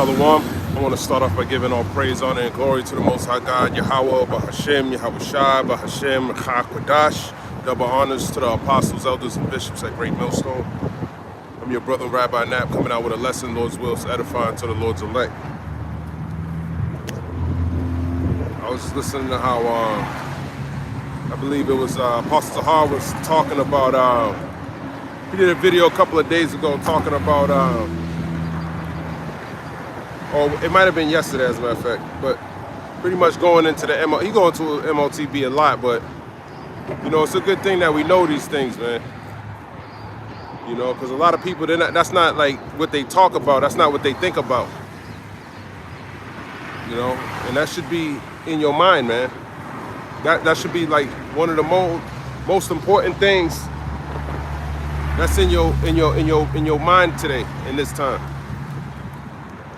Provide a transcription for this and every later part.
Shalom. I want to start off by giving all praise, honor, and glory to the Most High God, Yahweh, Bahashem, Yahweh Shai, Bahashem, Chakwadash. Double honors to the apostles, elders, and bishops at Great Millstone. I'm your brother, Rabbi Knapp, coming out with a lesson, Lord's will, is edifying to the Lord's elect. I was listening to how, I believe it was Apostle Tahar was talking about, he did a video a couple of days ago talking about, or it might have been yesterday as a matter of fact, but pretty much going into the he going to MOTB a lot, but you know, it's a good thing that we know these things, man. You know, because a lot of people, that's not like what they talk about, that's not what they think about. You know, and that should be in your mind, man. That should be like one of the most important things that's in your mind today, in this time.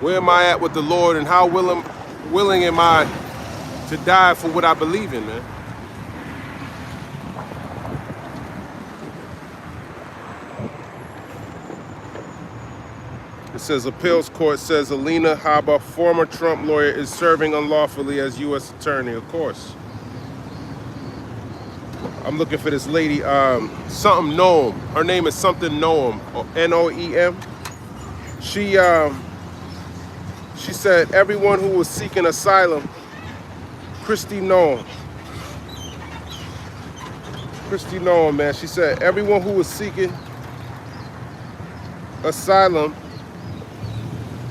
Where am I at with the Lord, and how willing am I to die for what I believe in, man? It says appeals court says Alina Habba, former Trump lawyer, is serving unlawfully as U.S. attorney. Of course. I'm looking for this lady, something Noam. Her name is something Noam, or N-O-E-M. She said everyone who was seeking asylum, Kristi Noem, man. She said everyone who was seeking asylum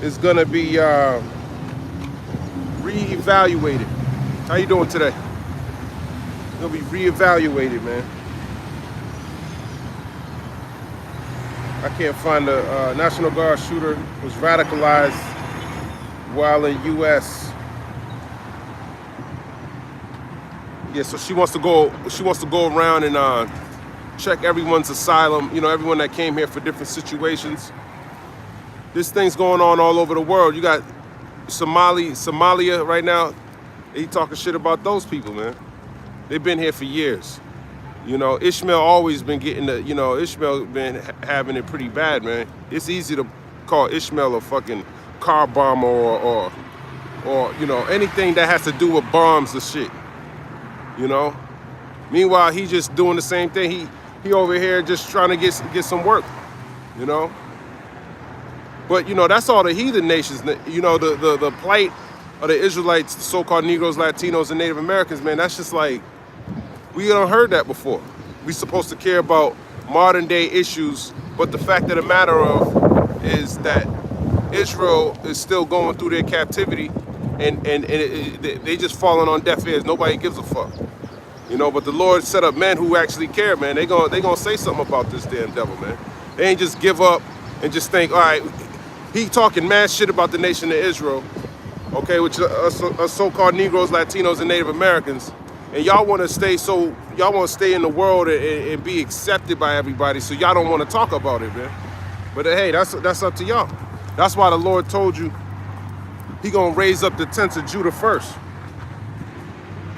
is gonna be re-evaluated. How you doing today? Gonna be re-evaluated, man. I can't find the National Guard shooter was radicalized while in U.S. Yeah, so she wants to go around and check everyone's asylum. You know, everyone that came here for different situations. This thing's going on all over the world. You got Somalia right now. They talking shit about those people, man. They've been here for years. You know, Ishmael always been getting the, you know, Ishmael been having it pretty bad, man. It's easy to call Ishmael a fucking car bomber or you know, anything that has to do with bombs or shit. You know? Meanwhile, he just doing the same thing. He over here just trying to get some work. You know? But you know, that's all the heathen nations. You know, the plight of the Israelites, the so-called Negroes, Latinos, and Native Americans, man, that's just like, we don't heard that before. We supposed to care about modern day issues, but the fact of the matter is that Israel is still going through their captivity, and they just falling on deaf ears. Nobody gives a fuck, you know. But the Lord set up men who actually care, man. They gonna say something about this damn devil, man. They ain't just give up and just think, all right, he talking mad shit about the nation of Israel, okay, which are so-called Negroes, Latinos, and Native Americans, and y'all want to stay in the world and be accepted by everybody, so y'all don't want to talk about it, man. But hey, that's up to y'all. That's why the Lord told you he gonna raise up the tents of Judah first.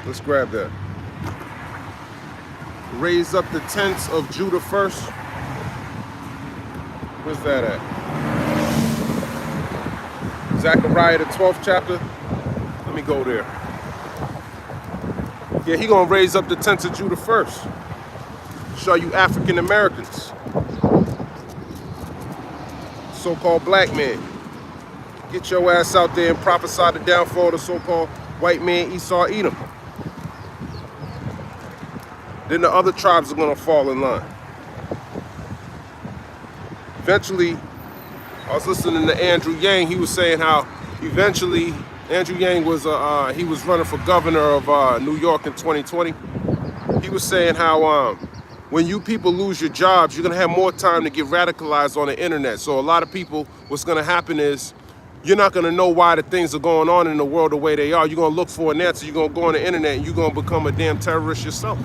Let's grab that. Raise up the tents of Judah first. Where's that at? Zechariah, the 12th chapter. Let me go there. Yeah, he gonna raise up the tents of Judah first. Show you African Americans. So-called black man. Get your ass out there and prophesy the downfall of the so-called white man Esau Edom. Then the other tribes are gonna fall in line. Eventually, I was listening to Andrew Yang. He was saying how eventually Andrew Yang was he was running for governor of New York in 2020. He was saying how when you people lose your jobs, you're gonna have more time to get radicalized on the internet. So a lot of people, what's gonna happen is you're not gonna know why the things are going on in the world the way they are. You're gonna look for an answer. You're gonna go on the internet and you're gonna become a damn terrorist yourself.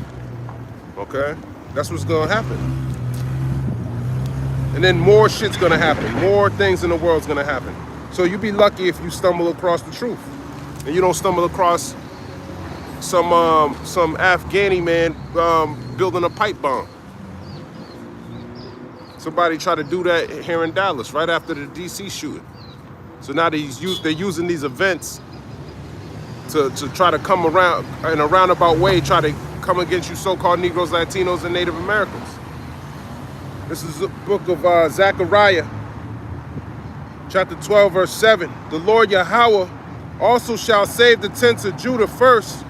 Okay? That's what's gonna happen. And then more shit's gonna happen. More things in the world's gonna happen. So you be lucky if you stumble across the truth. And you don't stumble across some Afghani man building a pipe bomb. Somebody tried to do that here in Dallas right after the DC shooting. So now they're using these events to try to come around in a roundabout way, try to come against you so-called Negroes, Latinos, and Native Americans. This is the book of Zechariah, chapter 12, verse 7. The Lord Yahweh also shall save the tents of Judah first,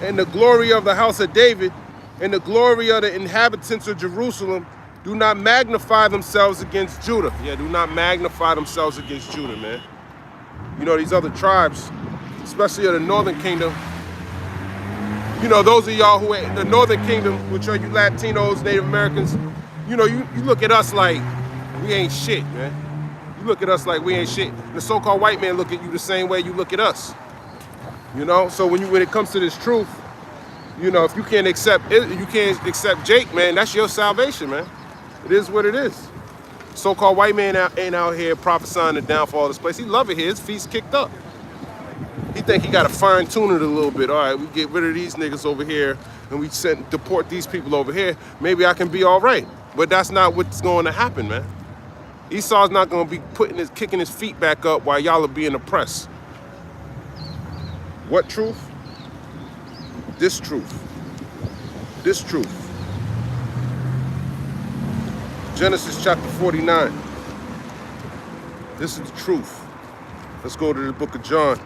and the glory of the house of David, and the glory of the inhabitants of Jerusalem. Do not magnify themselves against Judah. Yeah, do not magnify themselves against Judah, man. You know, these other tribes, especially of the northern kingdom, you know, those of y'all who are the northern kingdom, which are you Latinos, Native Americans, you know, you look at us like we ain't shit, man. You look at us like we ain't shit. The so-called white man look at you the same way you look at us. You know, so when it comes to this truth, you know, if you can't accept it, you can't accept Jake, man, that's your salvation, man. It is what it is. So-called white man ain't out here prophesying the downfall of this place. He love it here. His feet's kicked up. He think he got to fine-tune it a little bit. All right, we get rid of these niggas over here and we deport these people over here. Maybe I can be all right. But that's not what's going to happen, man. Esau's not going to be kicking his feet back up while y'all are being oppressed. What truth? This truth. This truth. Genesis chapter 49. This is the truth. Let's go to the book of John.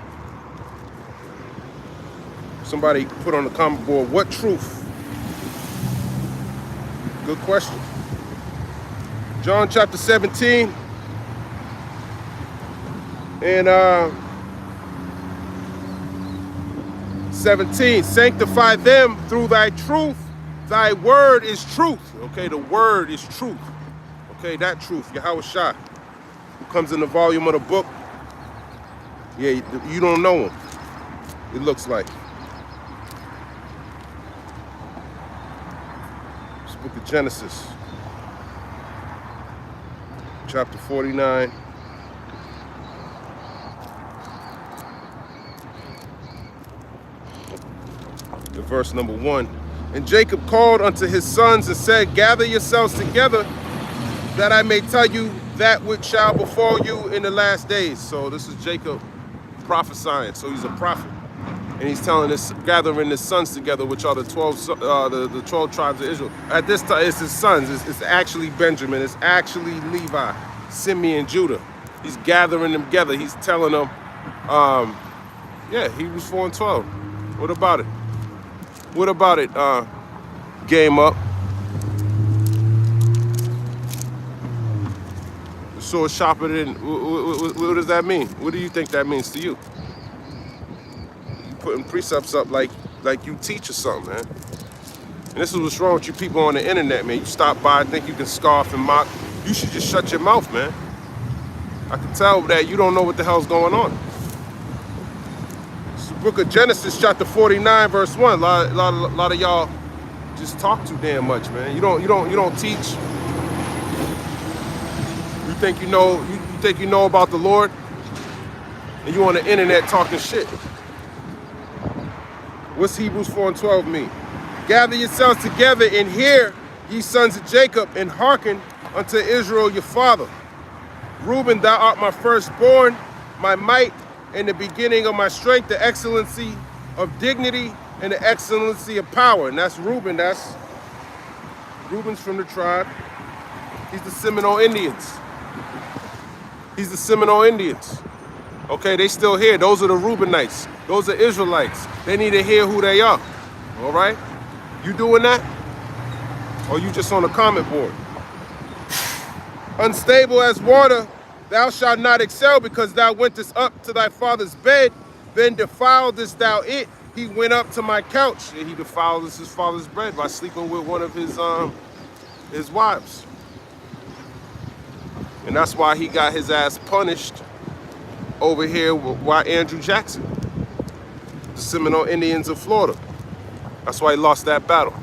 Somebody put on the comment board, what truth? Good question. John chapter 17. And 17, sanctify them through thy truth. Thy word is truth. Okay, the word is truth. Okay, that truth, Yahweh Shai, who comes in the volume of the book. Yeah, you don't know him, it looks like. This book of Genesis, chapter 49. The verse number 1. And Jacob called unto his sons and said, gather yourselves together, that I may tell you that which shall befall you in the last days. So this is Jacob prophesying. So he's a prophet. And he's telling us, gathering his sons together, which are the 12 tribes of Israel. At this time, it's his sons. It's actually Benjamin. It's actually Levi, Simeon, Judah. He's gathering them together. He's telling them, yeah, Hebrews 4 and 12. What about it? What about it? Game up. The sword sharper than. What does that mean? What do you think that means to you? You putting precepts up like you teach or something, man. And this is what's wrong with you people on the internet, man. You stop by, think you can scoff and mock. You should just shut your mouth, man. I can tell that you don't know what the hell's going on. Book of Genesis, chapter 49, verse 1. A lot of y'all just talk too damn much, man. You don't teach. You think you know about the Lord, and you on the internet talking shit. What's Hebrews 4 and 12 mean? Gather yourselves together and hear, ye sons of Jacob, and hearken unto Israel your father. Reuben, thou art my firstborn, my might, and the beginning of my strength, the excellency of dignity, and the excellency of power. And that's Reuben. That's Reuben's from the tribe. He's the Seminole Indians. He's the Seminole Indians. Okay, they still here. Those are the Reubenites. Those are Israelites. They need to hear who they are. All right? You doing that? Or you just on the comment board? Unstable as water, thou shalt not excel, because thou wentest up to thy father's bed, then defiledest thou it. He went up to my couch, and he defiled his father's bed by sleeping with one of his wives. And that's why he got his ass punished over here by Andrew Jackson, the Seminole Indians of Florida. That's why he lost that battle.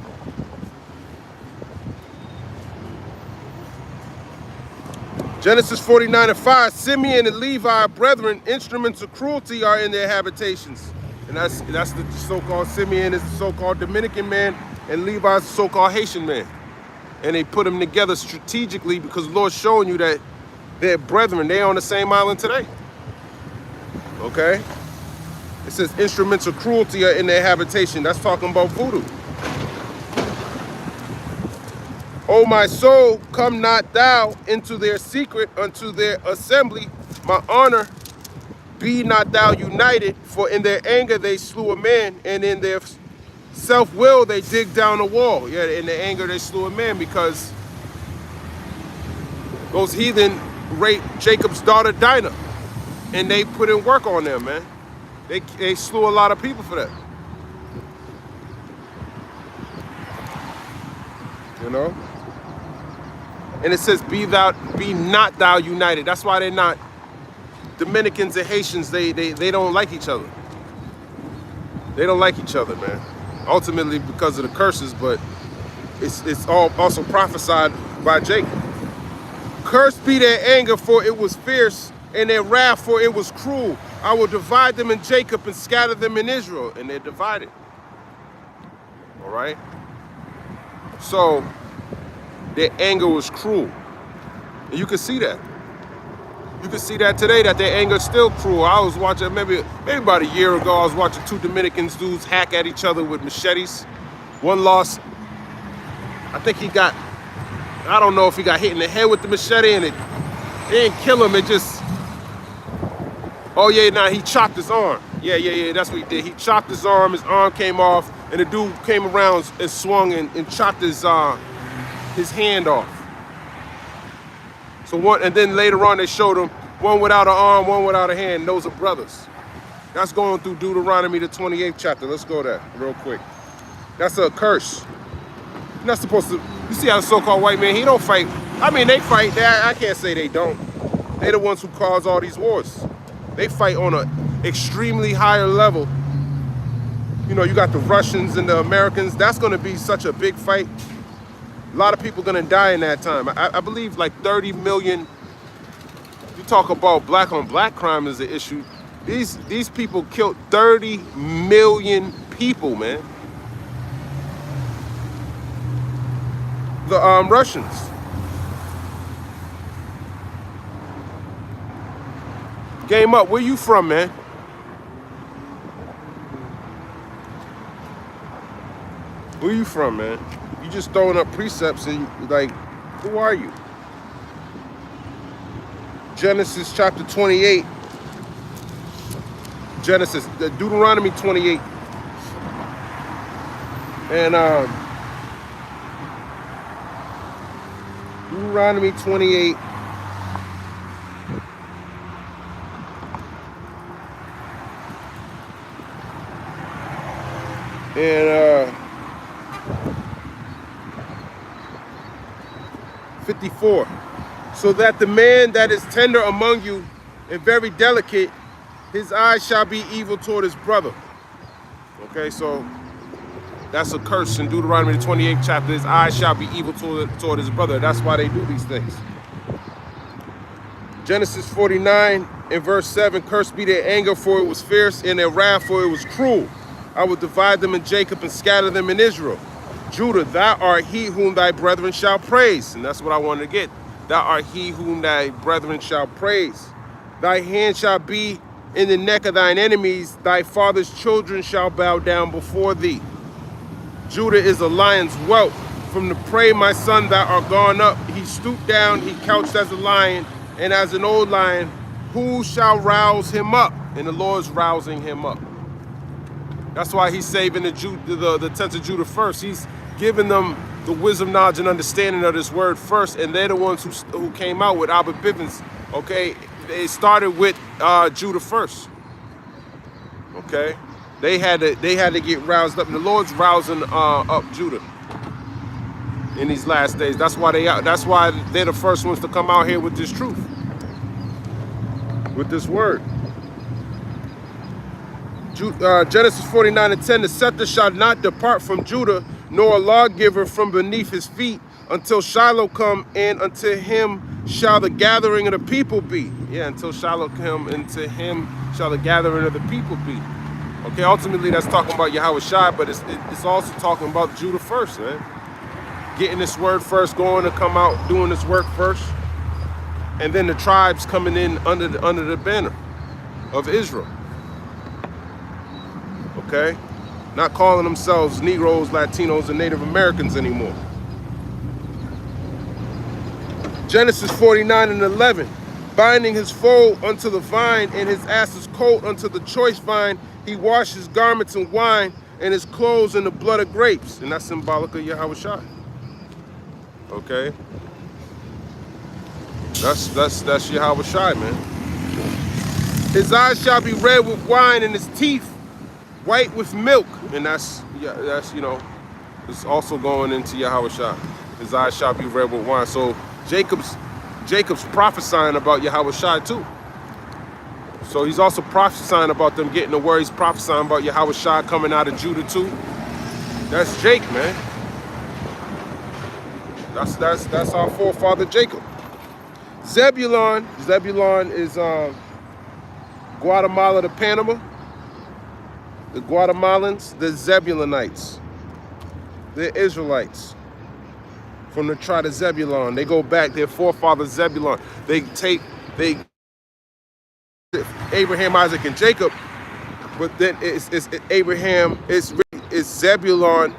Genesis 49 and 5, Simeon and Levi, brethren, instruments of cruelty are in their habitations. And that's the so-called Simeon is the so-called Dominican man, and Levi's the so-called Haitian man. And they put them together strategically because the Lord's showing you that they're brethren. They're on the same island today. Okay? It says instruments of cruelty are in their habitation. That's talking about voodoo. O my soul, come not thou into their secret, unto their assembly. My honor, be not thou united. For in their anger they slew a man, and in their self-will they dig down a wall. Yeah, in their anger they slew a man because those heathen raped Jacob's daughter Dinah. And they put in work on them, man. They slew a lot of people for that. You know? And it says, be not thou united. That's why they're not. Dominicans and Haitians, they don't like each other. They don't like each other, man. Ultimately because of the curses, but it's all also prophesied by Jacob. Cursed be their anger, for it was fierce, and their wrath, for it was cruel. I will divide them in Jacob and scatter them in Israel. And they're divided. All right? So, their anger was cruel. And you can see that. You can see that today, that their anger is still cruel. I was watching, maybe about a year ago, I was watching two Dominicans dudes hack at each other with machetes. One lost, I think he got, I don't know if he got hit in the head with the machete and it didn't kill him, it just, oh yeah, nah, he chopped his arm. Yeah, that's what he did. He chopped his arm came off, and the dude came around and swung and chopped his hand off. So one, and then later on they showed him one without an arm, one without a hand. Those are brothers. That's going through Deuteronomy, the 28th chapter. Let's go there real quick. That's a curse. You're not supposed to. You see how the so-called white man, he don't fight. I mean, they fight. I can't say they don't. They're the ones who cause all these wars. They fight on an extremely higher level. You know, you got the Russians and the Americans. That's going to be such a big fight. A lot of people gonna die in that time. I believe like 30 million. You talk about black on black crime is an issue. These people killed 30 million people, man. The Russians. Game up. Where you from, man? Where you from, man? You just throwing up precepts and like, who are you? Genesis chapter 28. Genesis, Deuteronomy 28. And Deuteronomy 28. And 54. So that the man that is tender among you and very delicate, his eyes shall be evil toward his brother. Okay, so that's a curse in Deuteronomy the 28th chapter. His eyes shall be evil toward his brother. That's why they do these things. Genesis 49 and verse 7, cursed be their anger, for it was fierce, and their wrath, for it was cruel. I will divide them in Jacob and scatter them in Israel. Judah, thou art he whom thy brethren shall praise. And that's what I wanted to get. Thou art he whom thy brethren shall praise. Thy hand shall be in the neck of thine enemies. Thy father's children shall bow down before thee. Judah is a lion's whelp. From the prey, my son, thou art gone up. He stooped down, he couched as a lion, and as an old lion. Who shall rouse him up? And the Lord's rousing him up. That's why he's saving the tents of Judah first. He's giving them the wisdom, knowledge, and understanding of this word first, and they're the ones who came out with Albert Bivens. Okay, they started with Judah first. Okay, they had to get roused up, and the Lord's rousing up Judah in these last days. That's why they're the first ones to come out here with this truth, with this word. Genesis 49 and 10, the scepter shall not depart from Judah, nor a lawgiver from beneath his feet, until Shiloh come, and unto him shall the gathering of the people be. Yeah, until Shiloh come, and to him shall the gathering of the people be. Okay, ultimately that's talking about Yahweh Shai, but it's also talking about Judah first, man. Getting this word first, going to come out, doing this work first, and then the tribes coming in under the banner. of Israel. Okay? Not calling themselves Negroes, Latinos, and Native Americans anymore. Genesis 49:11. Binding his foal unto the vine and his ass's coat unto the choice vine, he washed his garments in wine and his clothes in the blood of grapes. And that's symbolic of Yahweh Shai. Okay? That's Yahweh Shai, man. His eyes shall be red with wine and his teeth white with milk. And that's you know, it's also going into Yahweh Shai. His eyes shall be red with wine. So Jacob's prophesying about Yahweh Shai too. So he's also prophesying about them getting the word. He's prophesying about Yahweh Shai coming out of Judah too. That's Jake, man. That's our forefather Jacob. Zebulon is Guatemala to Panama. The Guatemalans, the Zebulonites. They're Israelites from the tribe of Zebulon. They go back, their forefather Zebulon. They Abraham, Isaac, and Jacob, but then it's Abraham, it's Zebulon.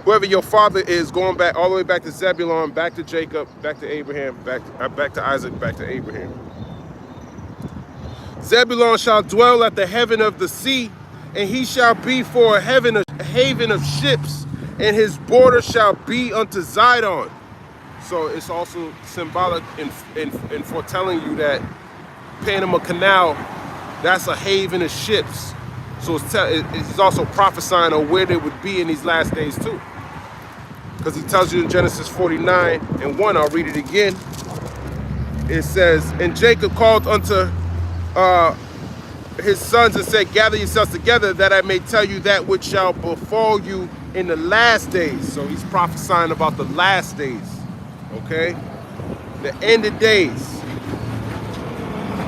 Whoever your father is, going back all the way back to Zebulon, back to Jacob, back to Abraham, back to Isaac, back to Abraham. Zebulon shall dwell at the heaven of the sea, and he shall be for a haven of ships, and his border shall be unto Zidon. So it's also symbolic in foretelling you that Panama Canal, that's a haven of ships. So it's also prophesying on where they would be in these last days too. Because he tells you in Genesis 49:1, I'll read it again. It says, and Jacob called unto his sons and said, gather yourselves together that I may tell you that which shall befall you in the last days. So he's prophesying about the last days, okay? The end of days.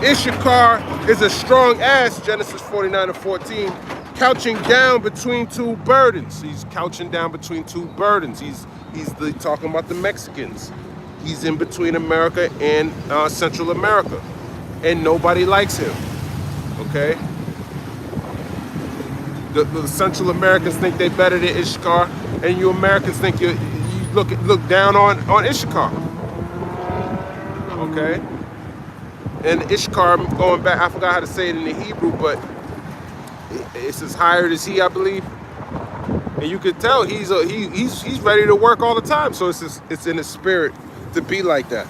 Issachar is a strong ass, Genesis 49:14, couching down between two burdens. He's couching down between two burdens. He's talking about the Mexicans. He's in between America and Central America. And nobody likes him, okay? The Central Americans think they're better than Issachar, and you Americans think you look down on Issachar, okay? And Issachar, going back, I forgot how to say it in the Hebrew, but it's as hired as he, I believe. And you could tell he's ready to work all the time. So it's in his spirit to be like that.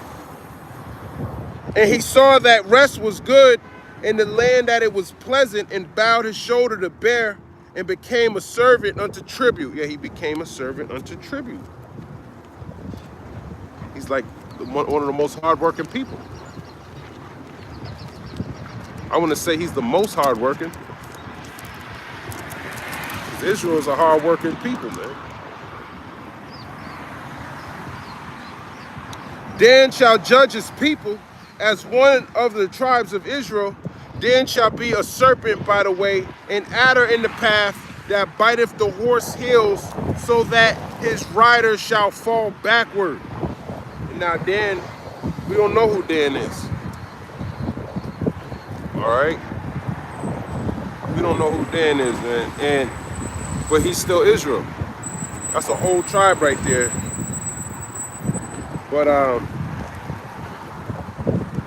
And he saw that rest was good in the land, that it was pleasant, and bowed his shoulder to bear, and became a servant unto tribute. Yeah, he became a servant unto tribute. He's like one of the most hardworking people. I want to say he's the most hardworking. Israel's a hardworking people, man. Dan shall judge his people as one of the tribes of Israel. Dan shall be a serpent by the way, an adder in the path, that biteth the horse heels, so that his rider shall fall backward. And now Dan, we don't know who Dan is. All right, we don't know who Dan is, man, but he's still Israel. That's a whole tribe right there. But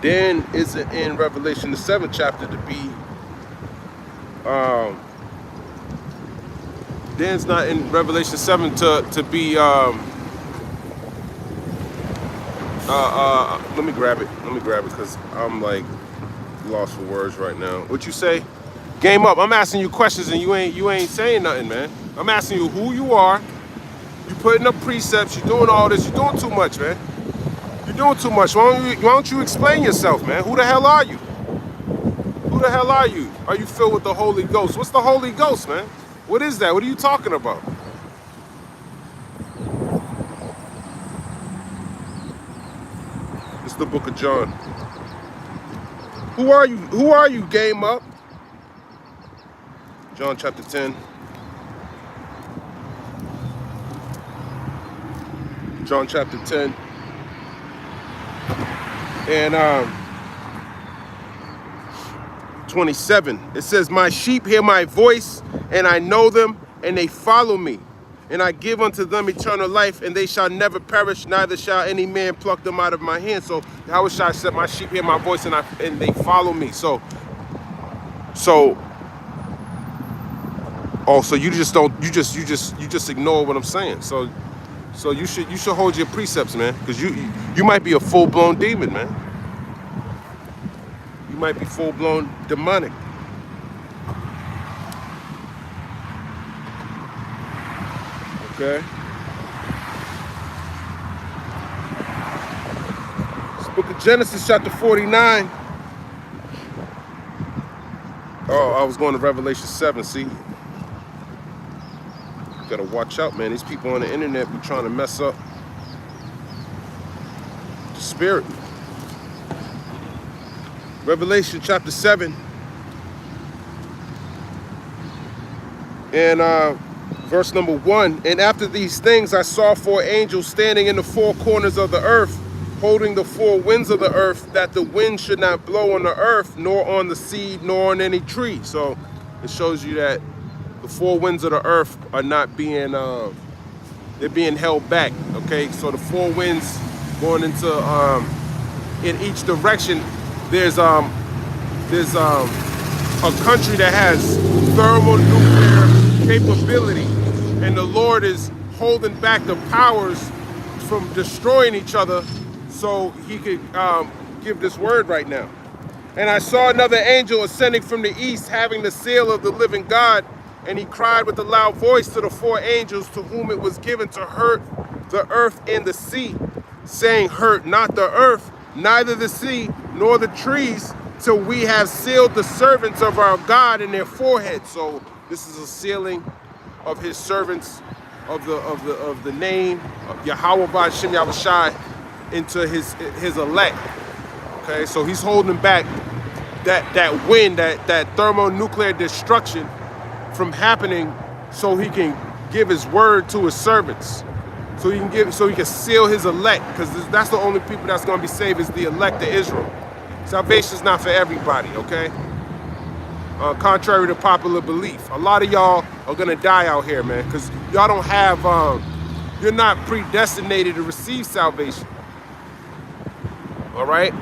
Dan isn't in Revelation the 7th chapter to be. Dan's not in Revelation 7 to be. Let me grab it. Because I'm like lost for words right now. What you say? Game up. I'm asking you questions and you ain't saying nothing, man. I'm asking you who you are. You putting up precepts. You're doing all this. You're doing too much, man. You're doing too much. Why don't you explain yourself, man? Who the hell are you? Who the hell are you? Are you filled with the Holy Ghost? What's the Holy Ghost, man? What is that? What are you talking about? It's the book of John. Who are you? Who are you, game up? John chapter 10. John chapter 10. And 27. It says, my sheep hear my voice, and I know them, and they follow me. And I give unto them eternal life, and they shall never perish, neither shall any man pluck them out of my hand. So Yahushua said, my sheep hear my voice, and they follow me. So you just don't, you just ignore what I'm saying. So you should hold your precepts, man, because you might be a full-blown demon, man. You might be full-blown demonic. Okay. This book of Genesis, chapter 49. Oh, I was going to Revelation 7, see? Gotta watch out, man. These people on the internet be trying to mess up the spirit. Revelation chapter 7 and verse number 1. And after these things I saw 4 angels standing in the 4 corners of the earth, holding the 4 winds of the earth, that the wind should not blow on the earth, nor on the seed, nor on any tree. So it shows you that the 4 winds of the earth are not being, they're being held back, okay? So the 4 winds going into, in each direction, there's a country that has thermonuclear capability, and the Lord is holding back the powers from destroying each other so he could give this word right now. And I saw another angel ascending from the east, having the seal of the living God, and he cried with a loud voice to the 4 angels to whom it was given to hurt the earth and the sea, saying, hurt not the earth, neither the sea, nor the trees, till we have sealed the servants of our God in their foreheads. So this is a sealing of his servants, of the name of Yahweh B'Shem Yahushai into his elect. Okay, so he's holding back that wind, that thermonuclear destruction from happening, so he can give his word to his servants. So he can seal his elect, because that's the only people that's going to be saved, is the elect of Israel. Salvation is not for everybody, okay? Contrary to popular belief. A lot of y'all are going to die out here, man, because y'all don't have, you're not predestinated to receive salvation. All right?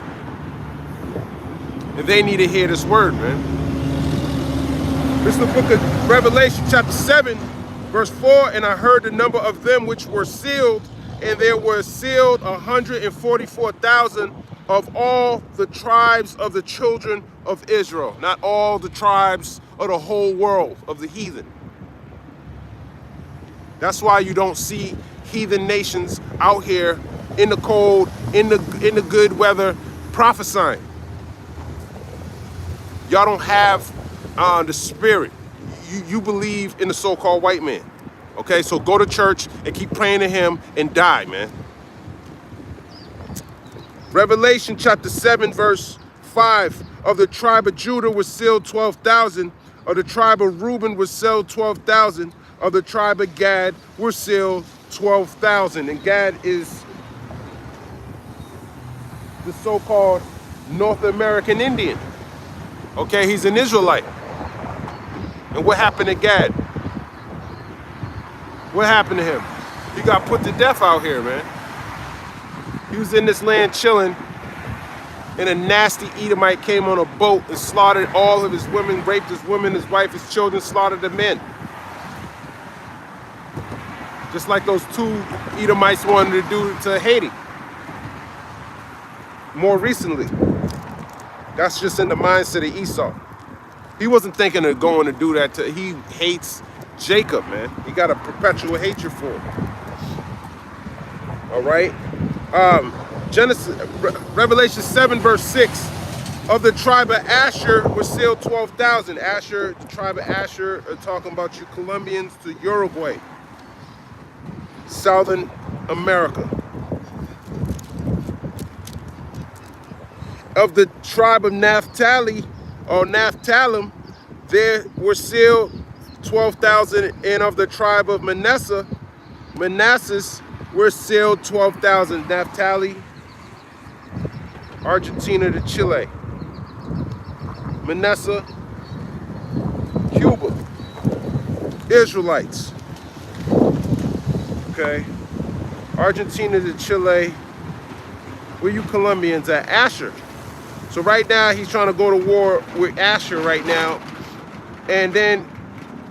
And they need to hear this word, man. This is the book of Revelation, chapter 7, verse 4. And I heard the number of them which were sealed, and there were sealed 144,000 of all the tribes of the children of Israel. Not all the tribes of the whole world, of the heathen. That's why you don't see heathen nations out here in the cold, in the good weather, prophesying. Y'all don't have the spirit. You believe in the so-called white man. Okay, so go to church and keep praying to him and die, man. Revelation chapter 7, verse 5. Of the tribe of Judah was sealed 12,000. Of the tribe of Reuben was sealed 12,000. Of the tribe of Gad were sealed 12,000. And Gad is the so-called North American Indian. Okay, he's an Israelite. And what happened to Gad? What happened to him? He got put to death out here, man. He was in this land chilling, and a nasty Edomite came on a boat and slaughtered all of his women, raped his women, his wife, his children, slaughtered the men. Just like those 2 Edomites wanted to do to Haiti. More recently. That's just in the mindset of Esau. He wasn't thinking of going to do that to, he hates Jacob, man. He got a perpetual hatred for him. All right. Revelation 7, verse 6. Of the tribe of Asher was sealed 12,000. Asher, the tribe of Asher, are talking about you Colombians to Uruguay, Southern America. Of the tribe of Naphtali, or Naphthalim, there were sealed 12,000. And of the tribe of Manasseh were sealed 12,000. Naphtali, Argentina to Chile. Manasseh, Cuba, Israelites. Okay. Argentina to Chile. Where you Colombians at? Asher. So right now he's trying to go to war with Asher right now. And then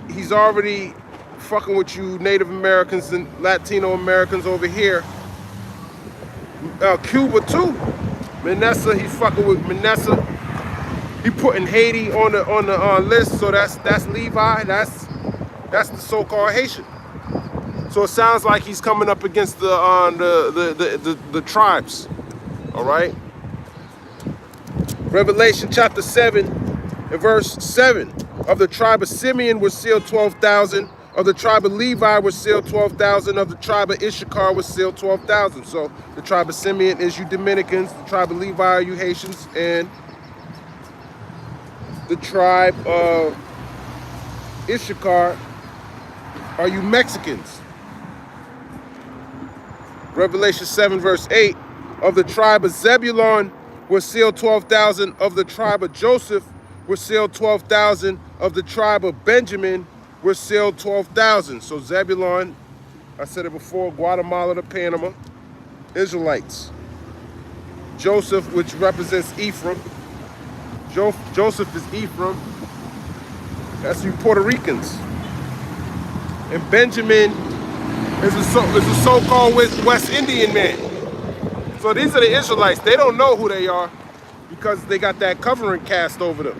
he's already fucking with you Native Americans and Latino Americans over here. Cuba too. Manasseh, he's fucking with Manasseh. He putting Haiti on the list, so that's Levi. That's the so-called Haitian. So it sounds like he's coming up against the tribes. All right. Revelation chapter 7 and verse 7. Of the tribe of Simeon were sealed 12,000. Of the tribe of Levi were sealed 12,000. Of the tribe of Issachar was sealed 12,000. So the tribe of Simeon is you Dominicans. The tribe of Levi are you Haitians. And the tribe of Issachar are you Mexicans. Revelation 7 verse 8. Of the tribe of Zebulun were sealed 12,000. Of the tribe of Joseph were sealed 12,000. Of the tribe of Benjamin were sealed 12,000. So Zebulun, I said it before, Guatemala to Panama, Israelites. Joseph, which represents Ephraim. Joseph is Ephraim. That's you Puerto Ricans. And Benjamin is a so-called West Indian man. So these are the Israelites. They don't know who they are because they got that covering cast over them.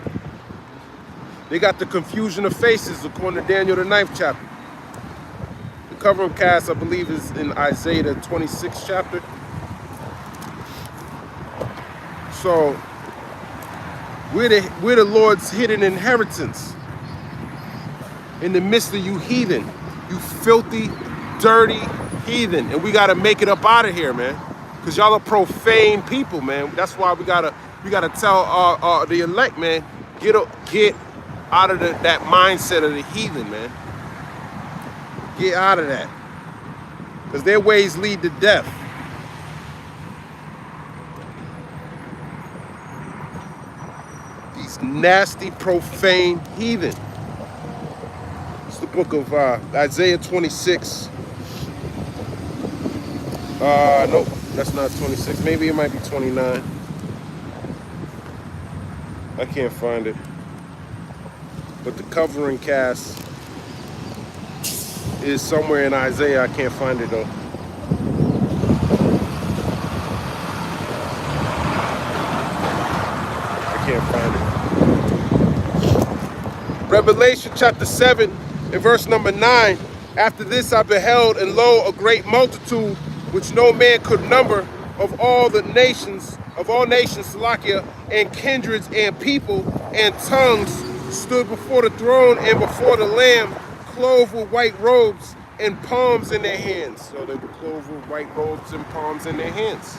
They got the confusion of faces according to Daniel the 9th chapter. The covering cast, I believe, is in Isaiah the 26th chapter. So we're the Lord's hidden inheritance in the midst of you heathen, you filthy, dirty heathen. And we got to make it up out of here, man. Because y'all are profane people, man. That's why we gotta tell the elect, man, get out of that mindset of the heathen, man. Get out of that. Because their ways lead to death. These nasty, profane heathen. It's the book of Isaiah 26. Nope, that's not 26. Maybe it might be 29. I can't find it. But the covering cast is somewhere in Isaiah. I can't find it though. I can't find it. Revelation chapter 7 and verse number 9. After this I beheld, and lo, a great multitude, which no man could number, of all nations, Salakia, and kindreds and people and tongues, stood before the throne and before the Lamb, clothed with white robes and palms in their hands. So they were clothed with white robes and palms in their hands.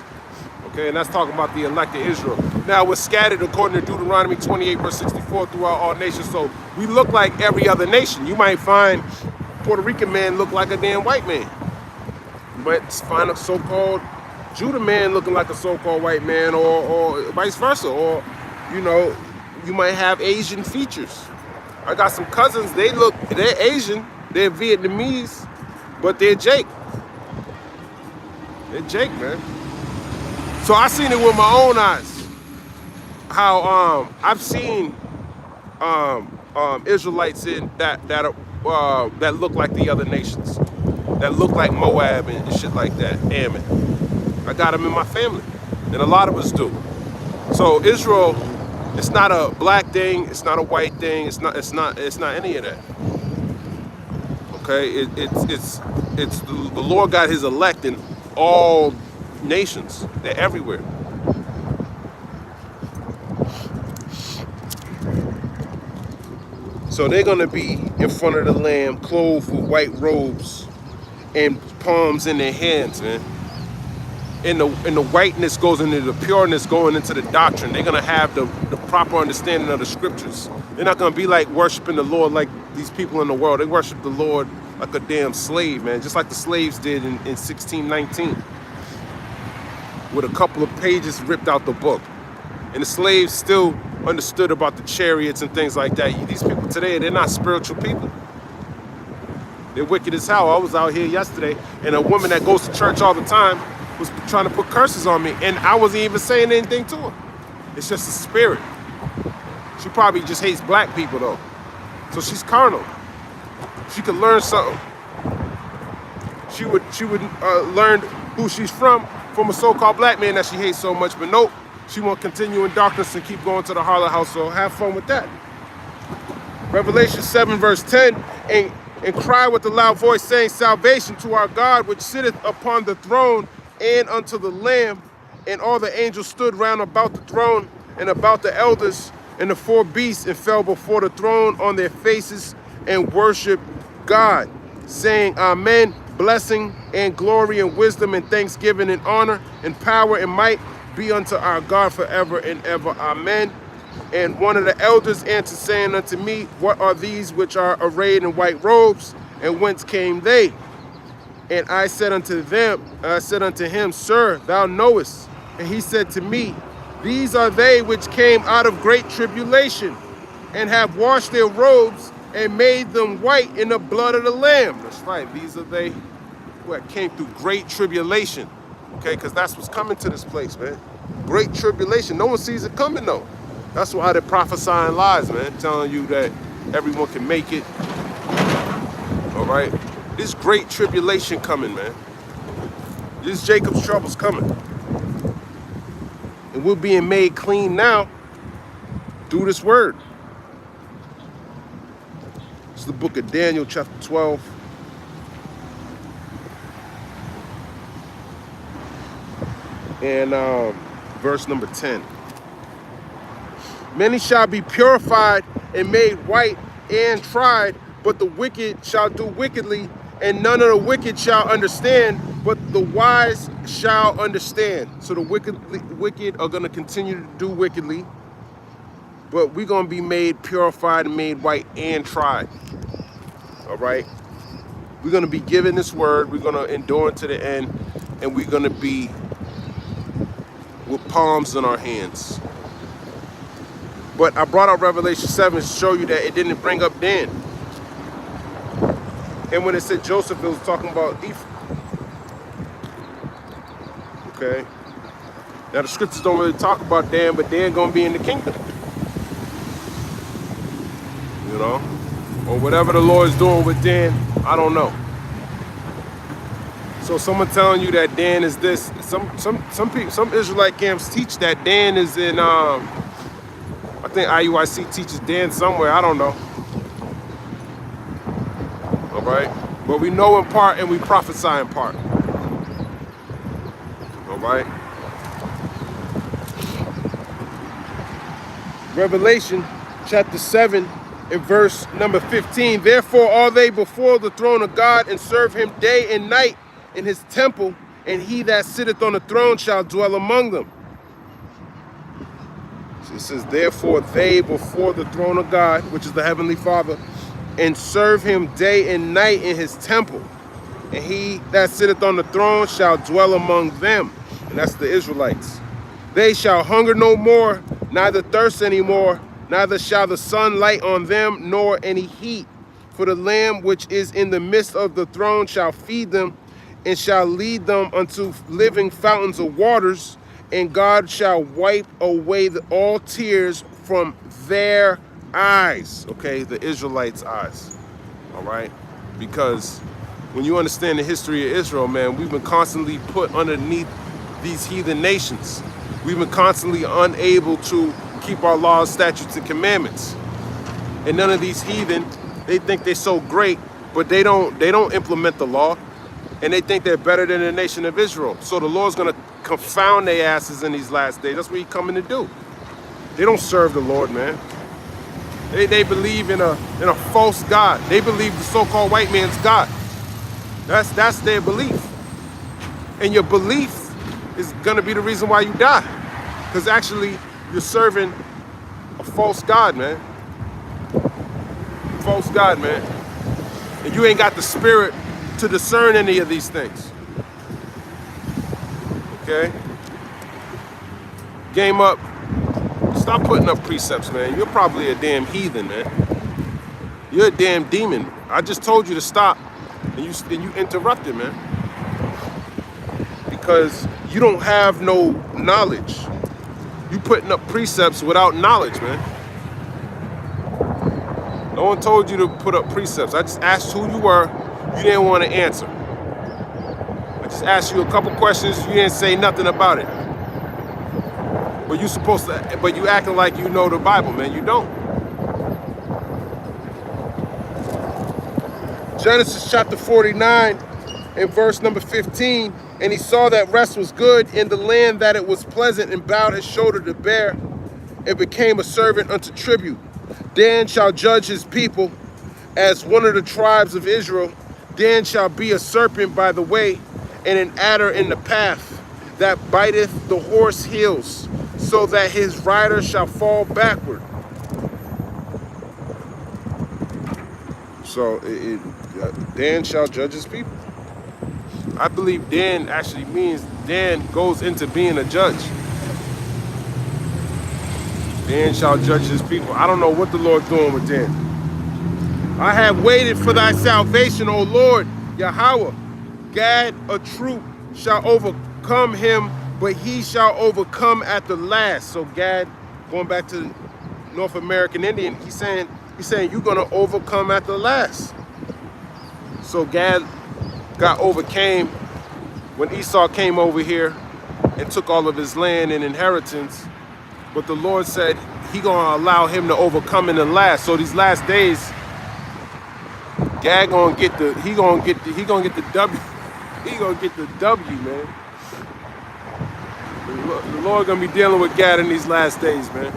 Okay, and that's talking about the elect of Israel. Now we're scattered according to Deuteronomy 28 verse 64 throughout all nations. So we look like every other nation. You might find Puerto Rican man look like a damn white man. You might find a so-called Judah man looking like a so-called white man, or vice versa. Or, you know, you might have Asian features. I got some cousins, they're Asian, they're Vietnamese, but they're Jake. They're Jake, man. So I seen it with my own eyes. How I've seen Israelites in that look like the other nations, that look like Moab and shit like that. Ammon. I got them in my family, and a lot of us do. So Israel, it's not a black thing, it's not a white thing, it's not any of that. Okay, it's the Lord got His elect in all nations. They're everywhere. So they're gonna be in front of the Lamb, clothed with white robes and palms in their hands, man. And the whiteness goes into the pureness, going into the doctrine. They're gonna have the proper understanding of the scriptures. They're not gonna be like worshiping the Lord like these people in the world. They worship the Lord like a damn slave, man, just like the slaves did in 1619, with a couple of pages ripped out the book. And the slaves still understood about the chariots and things like that. These people today, they're not spiritual people. They're wicked as hell. I was out here yesterday, and a woman that goes to church all the time was trying to put curses on me, and I wasn't even saying anything to her. It's just a spirit. She probably just hates black people, though. So she's carnal. She could learn something. She would learn who she's from a so-called black man that she hates so much, but nope. She won't continue in darkness and keep going to the harlot house, so have fun with that. Revelation 7 verse 10, and cry with a loud voice, saying, salvation to our God, which sitteth upon the throne, and unto the Lamb. And all the angels stood round about the throne, and about the elders, and the four beasts, and fell before the throne on their faces, and worshiped God, saying, Amen. Blessing and glory and wisdom and thanksgiving and honor and power and might be unto our God forever and ever. Amen. And one of the elders answered, saying unto me, what are these which are arrayed in white robes, and whence came they? And I said unto him, Sir, thou knowest. And he said to me, these are they which came out of great tribulation, and have washed their robes, and made them white in the blood of the Lamb. That's right. These are they who came through great tribulation. Okay, because that's what's coming to this place, man. Great tribulation. No one sees it coming, though. That's why they're prophesying lies, man. Telling you that everyone can make it. All right? This great tribulation coming, man. This Jacob's trouble's coming. And we're being made clean now through this word. It's the book of Daniel, chapter 12. And verse number 10. Many shall be purified and made white and tried, but the wicked shall do wickedly, and none of the wicked shall understand, but the wise shall understand. So the wicked are going to continue to do wickedly, but we're going to be made purified and made white and tried. All right? We're going to be given this word. We're going to endure it to the end, and we're going to be with palms in our hands. But I brought up Revelation 7 to show you that it didn't bring up Dan. And when it said Joseph, it was talking about Ephraim. Okay? Now the scriptures don't really talk about Dan, but Dan gonna be in the kingdom. You know? Or whatever the Lord is doing with Dan, I don't know. So someone telling you that Dan is this, some people, some Israelite camps teach that Dan is in I think IUIC teaches Dan somewhere, I don't know. All right? But we know in part and we prophesy in part. All right? Revelation chapter 7 and verse number 15. Therefore are they before the throne of God, and serve him day and night in his temple, and he that sitteth on the throne shall dwell among them. So it says, therefore they before the throne of God, which is the heavenly Father, and serve him day and night in his temple, and he that sitteth on the throne shall dwell among them. And that's the Israelites. They shall hunger no more, neither thirst any more, neither shall the sun light on them, nor any heat. For the Lamb which is in the midst of the throne shall feed them, and shall lead them unto living fountains of waters, and God shall wipe away all tears from their eyes. Okay, the Israelites' eyes. All right? Because when you understand the history of Israel, man, we've been constantly put underneath these heathen nations. We've been constantly unable to keep our laws, statutes, and commandments. And none of these heathen, they think they're so great, but they don't implement the law. And they think they're better than the nation of Israel. So the Lord's going to confound their asses in these last days. That's what he's coming to do. They don't serve the Lord, man. They believe in a false God. They believe the so-called white man's God. That's their belief. And your belief is going to be the reason why you die. Because actually, you're serving a false God, man. False God, man. And you ain't got the spirit to discern any of these things. Okay? Game up. Stop putting up precepts, man. You're probably a damn heathen, man. You're a damn demon. I just told you to stop, and you interrupted, man. Because you don't have no knowledge. You putting up precepts without knowledge, man. No one told you to put up precepts. I just asked who you were. You didn't want to answer. I just asked you a couple questions. You didn't say nothing about it. But you supposed to. But you acting like you know the Bible, man. You don't. Genesis chapter 49 and verse number 15. And he saw that rest was good in the land, that it was pleasant, and bowed his shoulder to bear, and became a servant unto tribute. Dan shall judge his people as one of the tribes of Israel. Dan shall be a serpent by the way, and an adder in the path, that biteth the horse heels, so that his rider shall fall backward. So Dan shall judge his people. I believe Dan actually means Dan goes into being a judge. Dan shall judge his people. I don't know what the Lord's doing with Dan. I have waited for thy salvation, O Lord, Yahweh. Gad, a troop, shall overcome him, but he shall overcome at the last. So Gad, going back to North American Indian, he's saying you're gonna overcome at the last. So Gad overcame when Esau came over here and took all of his land and inheritance. But the Lord said he gonna allow him to overcome in the last. So these last days, Gad gonna get the W. He gonna get the W, man. The Lord gonna be dealing with Gad in these last days, man.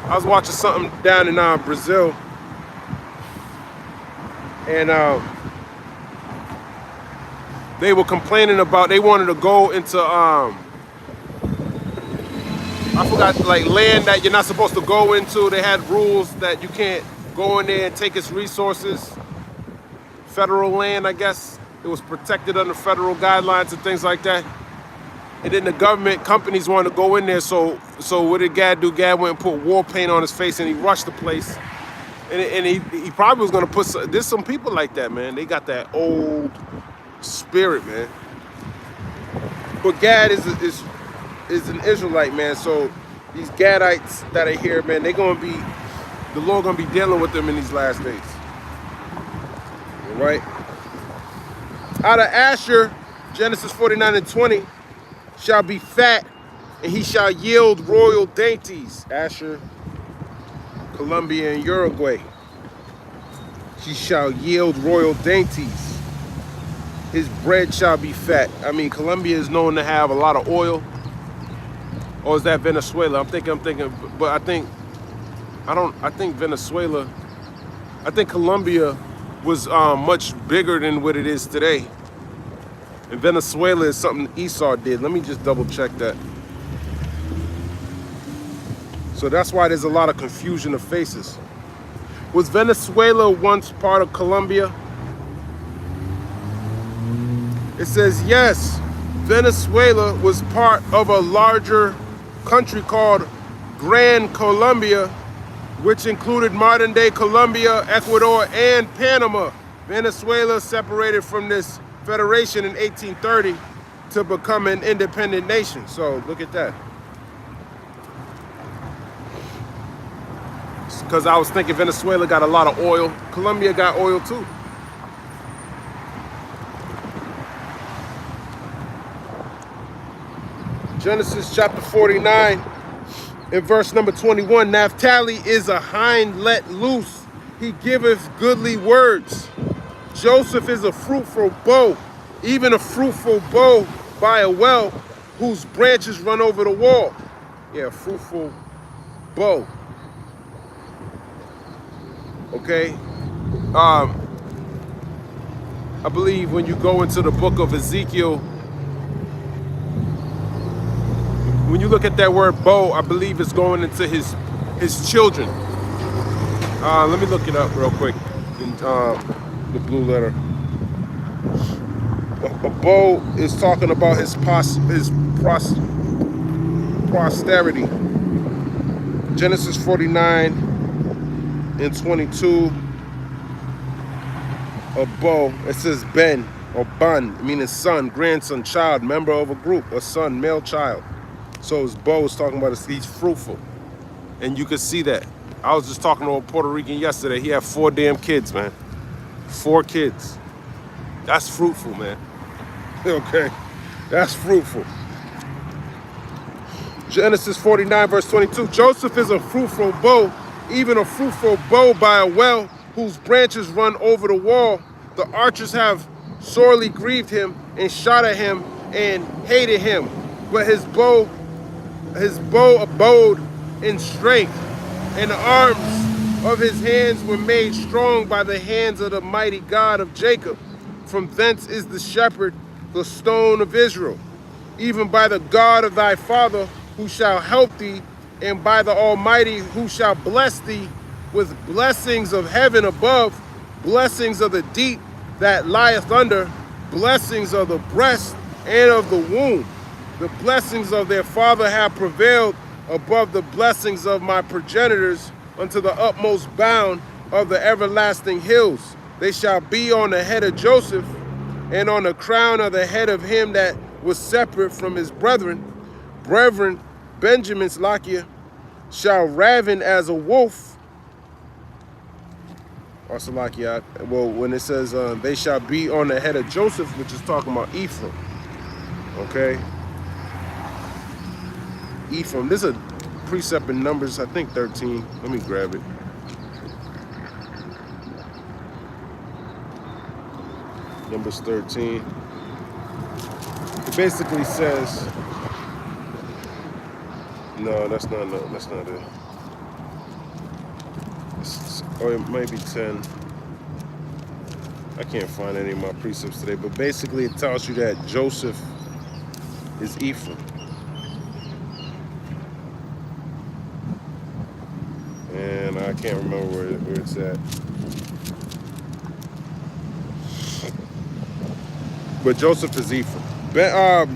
I was watching something down in Brazil, and they were complaining about, they wanted to go into I forgot, like land that you're not supposed to go into. They had rules that you can't go in there and take its resources. Federal land, I guess. It was protected under federal guidelines and things like that. And then the government companies wanted to go in there. So what did Gad do? Gad went and put war paint on his face, and he rushed the place. And he probably was going to put there's some people like that, man. They got that old spirit, man. But Gad is an Israelite, man. So these Gadites that are here, man, the Lord gonna be dealing with them in these last days. All right. Out of Asher, Genesis 49 and 20, shall be fat, and he shall yield royal dainties. Asher, Colombia, and Uruguay. He shall yield royal dainties. His bread shall be fat. I mean, Colombia is known to have a lot of oil. Or is that Venezuela? I'm thinking, but I think Venezuela, I think Colombia was much bigger than what it is today. And Venezuela is something Esau did. Let me just double check that. So that's why there's a lot of confusion of faces. Was Venezuela once part of Colombia? It says yes, Venezuela was part of a larger country called Gran Colombia, which included modern-day Colombia, Ecuador, and Panama. Venezuela separated from this federation in 1830 to become an independent nation. So look at that. Because I was thinking Venezuela got a lot of oil. Colombia got oil too. Genesis chapter 49 and verse number 21. Naphtali is a hind let loose. He giveth goodly words. Joseph is a fruitful bow, even a fruitful bow by a well, whose branches run over the wall. Yeah, fruitful bow. Okay. I believe when you go into the book of Ezekiel, when you look at that word bow, I believe it's going into his children. Let me look it up real quick in the blue letter. A bow is talking about his posterity. Genesis 49 and 22. A bow, it says Ben or Ban, meaning son, grandson, child, member of a group, a son, male child. So his bow is talking about he's fruitful. And you can see that. I was just talking to a Puerto Rican yesterday. He had 4 damn kids, man. 4 kids. That's fruitful, man. Okay, that's fruitful. Genesis 49 verse 22. Joseph is a fruitful bow, even a fruitful bow by a well, whose branches run over the wall. The archers have sorely grieved him and shot at him and hated him. But his bow abode in strength, and the arms of his hands were made strong by the hands of the mighty God of Jacob. From thence is the shepherd, the stone of Israel, even by the God of thy father, who shall help thee, and by the Almighty, who shall bless thee with blessings of heaven above, blessings of the deep that lieth under, blessings of the breast and of the womb. The blessings of their father have prevailed above the blessings of my progenitors unto the utmost bound of the everlasting hills. They shall be on the head of Joseph, and on the crown of the head of him that was separate from his brethren. Benjamin's Lakia shall raven as a wolf. Or Salakia, well, when it says they shall be on the head of Joseph, which is talking about Ephraim. Okay? Ephraim. There's a precept in Numbers, I think 13. Let me grab it. Numbers 13. It basically says, no, that's not it. Or it might be 10. I can't find any of my precepts today, but basically it tells you that Joseph is Ephraim. And I can't remember where it's at. But Joseph is Ephraim.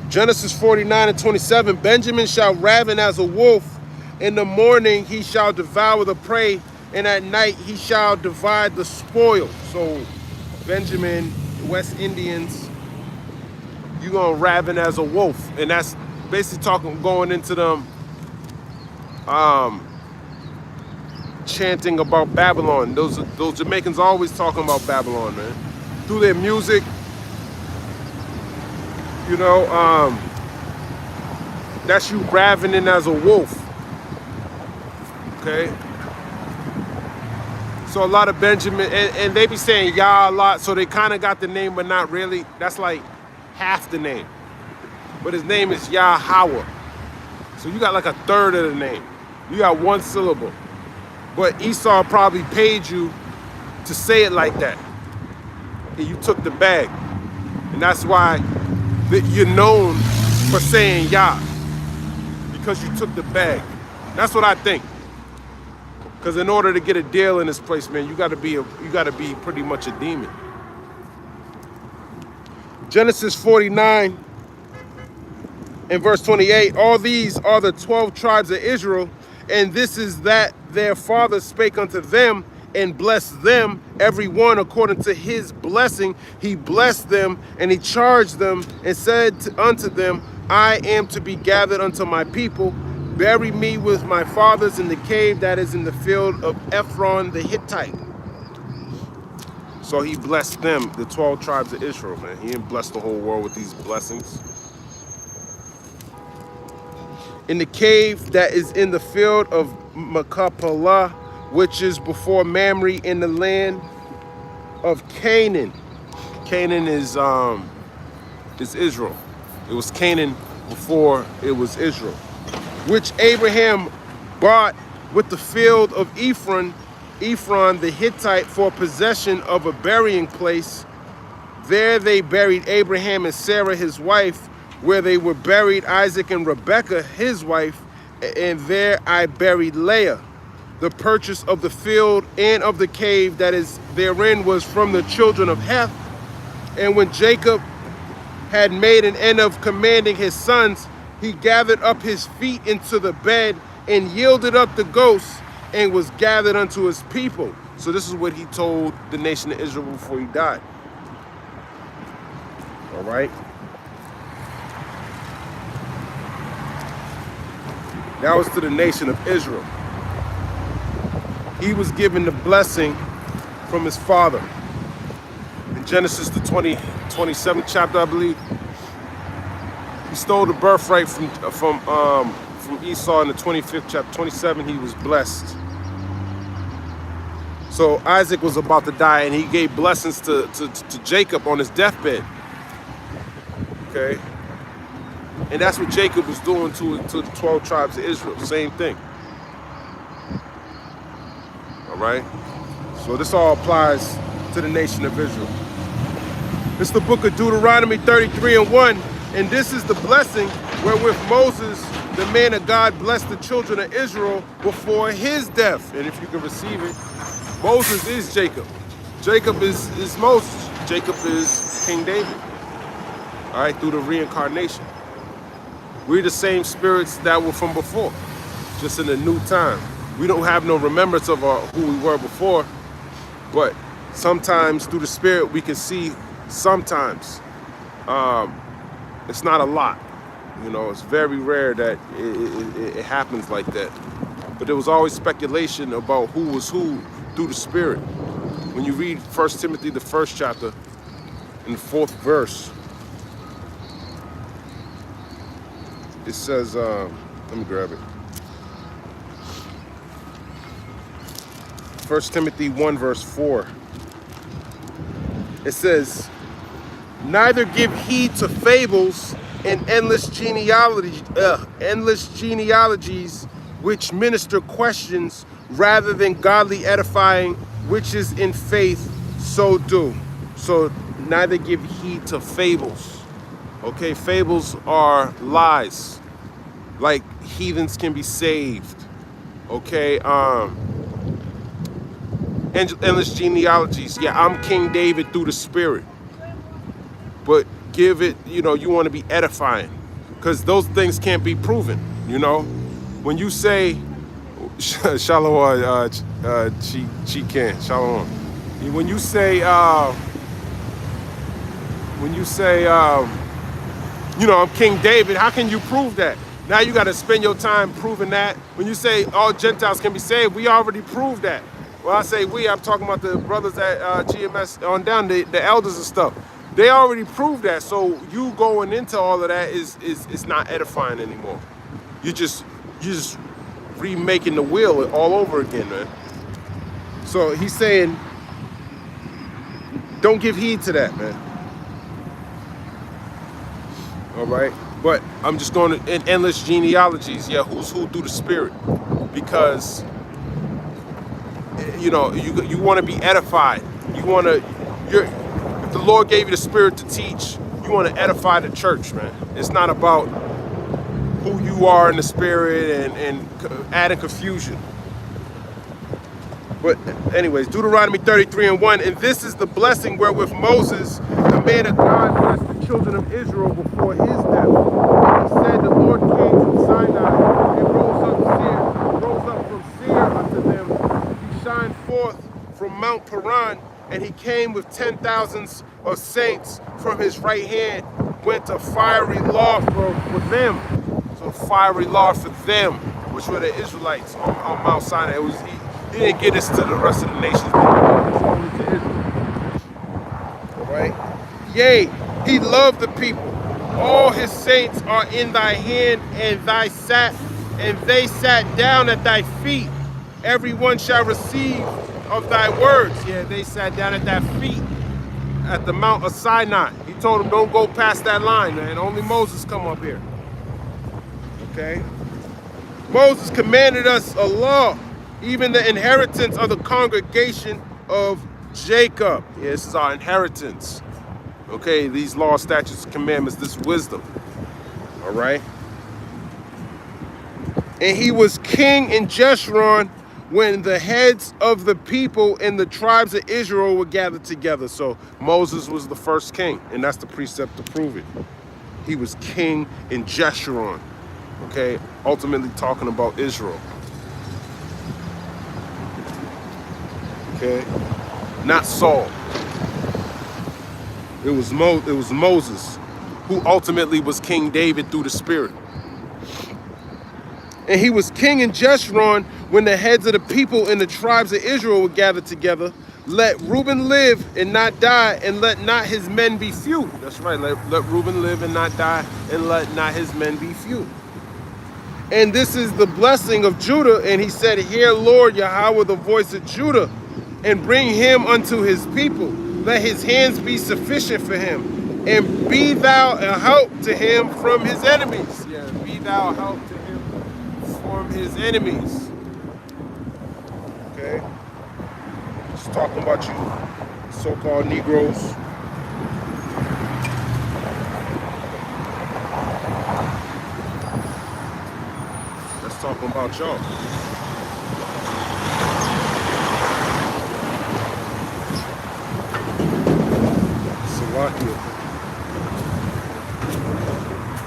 Genesis 49 and 27. Benjamin shall raven as a wolf. In the morning he shall devour the prey, and at night he shall divide the spoil. So Benjamin, West Indians, you gonna raven as a wolf. And that's basically going into them chanting about Babylon. Those Jamaicans always talking about Babylon, man. Through their music, you know, that's you ravening as a wolf. Okay? So a lot of Benjamin, and they be saying Yah a lot, so they kind of got the name, but not really. That's like half the name. But his name is Yahweh. So you got like a third of the name. You got 1 syllable. But Esau probably paid you to say it like that. And you took the bag. And that's why you're known for saying Yah. Because you took the bag. That's what I think. Because in order to get a deal in this place, man, you gotta be pretty much a demon. Genesis 49 and verse 28. All these are the 12 tribes of Israel, and this is that their father spake unto them and blessed them, every one according to his blessing. He blessed them, and he charged them and said unto them, I am to be gathered unto my people. Bury me with my fathers in the cave that is in the field of Ephron the Hittite. So he blessed them, the 12 tribes of Israel, man. He didn't bless the whole world with these blessings. In the cave that is in the field of Machpelah, which is before Mamre, in the land of Canaan. Canaan is Israel. It was Canaan before it was Israel. Which Abraham bought with the field of Ephron the Hittite, for possession of a burying place. There they buried Abraham and Sarah his wife, where they were buried Isaac and Rebekah his wife, and there I buried Leah. The purchase of the field and of the cave that is therein was from the children of Heth. And when Jacob had made an end of commanding his sons, he gathered up his feet into the bed and yielded up the ghost and was gathered unto his people. So this is what he told the nation of Israel before he died. All right. That was to the nation of Israel. He was given the blessing from his father. In Genesis, the 27th chapter, I believe, he stole the birthright from Esau. In the 25th chapter, 27, he was blessed. So Isaac was about to die, and he gave blessings to Jacob on his deathbed. Okay? And that's what Jacob was doing to the 12 tribes of Israel. Same thing. All right? So this all applies to the nation of Israel. It's the book of Deuteronomy 33:1. And this is the blessing wherewith Moses, the man of God, blessed the children of Israel before his death. And if you can receive it, Moses is Jacob. Jacob is Moses. Jacob is King David. All right, through the reincarnation. We're the same spirits that were from before, just in a new time. We don't have no remembrance of who we were before, but sometimes through the spirit we can see. Sometimes it's not a lot, you know. It's very rare that it happens like that. But there was always speculation about who was who through the spirit. When you read 1 Timothy, the 1st chapter, in the 4th verse, it says, let me grab it. 1 Timothy 1 verse 4. It says, neither give heed to fables and endless genealogies which minister questions rather than godly edifying, which is in faith, so do. So neither give heed to fables. Okay, fables are lies. Like heathens can be saved. Okay, endless genealogies. Yeah, I'm King David through the spirit. But give it, you know, you want to be edifying, because those things can't be proven, you know. When you say, Shalom, Chikan, Shalom. When you say, you know, I'm King David, how can you prove that? Now you got to spend your time proving that. When you say all Gentiles can be saved, we already proved that. When I say we, I'm talking about the brothers at GMS on down, the elders and stuff. They already proved that. So you going into all of that is not edifying anymore. You just remaking the wheel all over again, man. So he's saying, don't give heed to that, man. All right, but I'm just going to in endless genealogies. Yeah, who's who through the spirit, because you know you want to be edified. You want to, if the Lord gave you the spirit to teach, you want to edify the church, man. It's not about who you are in the spirit and adding confusion. But anyways, Deuteronomy 33:1, and this is the blessing wherewith Moses, the man of God, blessed the children of Israel before his death. He said, the Lord came from Sinai and rose up from Seir unto them. He shined forth from Mount Paran, and he came with 10,000s of saints from his right hand, went to fiery law for them. So fiery law for them, which were the Israelites on Mount Sinai. He didn't get us to the rest of the nations, but only to Israel. All right? Yea, he loved the people. All his saints are in thy hand, and they sat down at thy feet. Everyone shall receive of thy words. Yeah, they sat down at thy feet at the Mount of Sinai. He told them, don't go past that line, man. Only Moses come up here. Okay? Moses commanded us a law, even the inheritance of the congregation of Jacob. Yeah, this is our inheritance. Okay, these laws, statutes, commandments, this wisdom. All right. And he was king in Jeshurun when the heads of the people and the tribes of Israel were gathered together. So Moses was the first king, and that's the precept to prove it. He was king in Jeshurun. Okay, ultimately talking about Israel. Okay, not Saul. It was Moses, who ultimately was King David through the Spirit. And he was king in Jeshurun when the heads of the people in the tribes of Israel were gathered together. Let Reuben live and not die, and let not his men be few. That's right, let Reuben live and not die, and let not his men be few. And this is the blessing of Judah. And he said, hear, Lord Yahweh, the voice of Judah, and bring him unto his people. Let his hands be sufficient for him, and be thou a help to him from his enemies. Yeah, be thou a help to him from his enemies. Okay? Just talking about you so-called Negroes. Let's talk about y'all. Slovakia.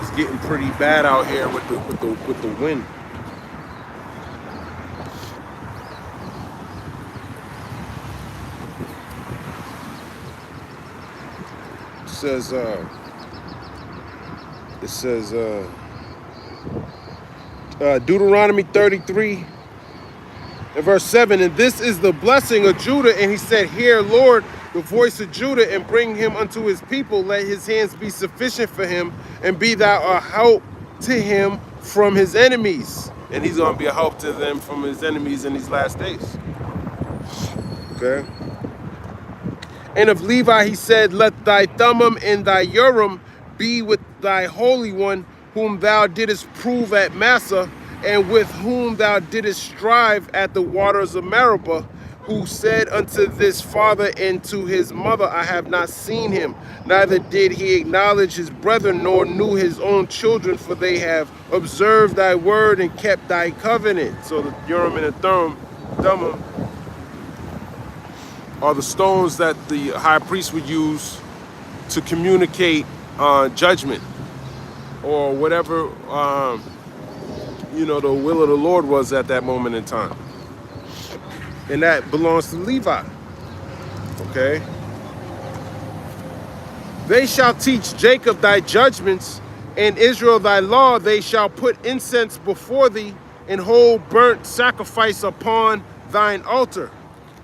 It's getting pretty bad out here with the wind. It says Deuteronomy 33 and verse 7, and this is the blessing of Judah. And he said, hear, Lord, the voice of Judah, and bring him unto his people. Let his hands be sufficient for him, and be thou a help to him from his enemies. And he's going to be a help to them from his enemies in these last days. Okay. And of Levi he said, let thy Thummim and thy Urim be with thy Holy One, whom thou didst prove at Massa, and with whom thou didst strive at the waters of Meribah, who said unto this father and to his mother, I have not seen him, neither did he acknowledge his brethren, nor knew his own children, for they have observed thy word and kept thy covenant. So the Urim and the Thummim are the stones that the high priest would use to communicate judgment or whatever the will of the Lord was at that moment in time. And that belongs to Levi. Okay? They shall teach Jacob thy judgments, and Israel thy law. They shall put incense before thee, and hold burnt sacrifice upon thine altar.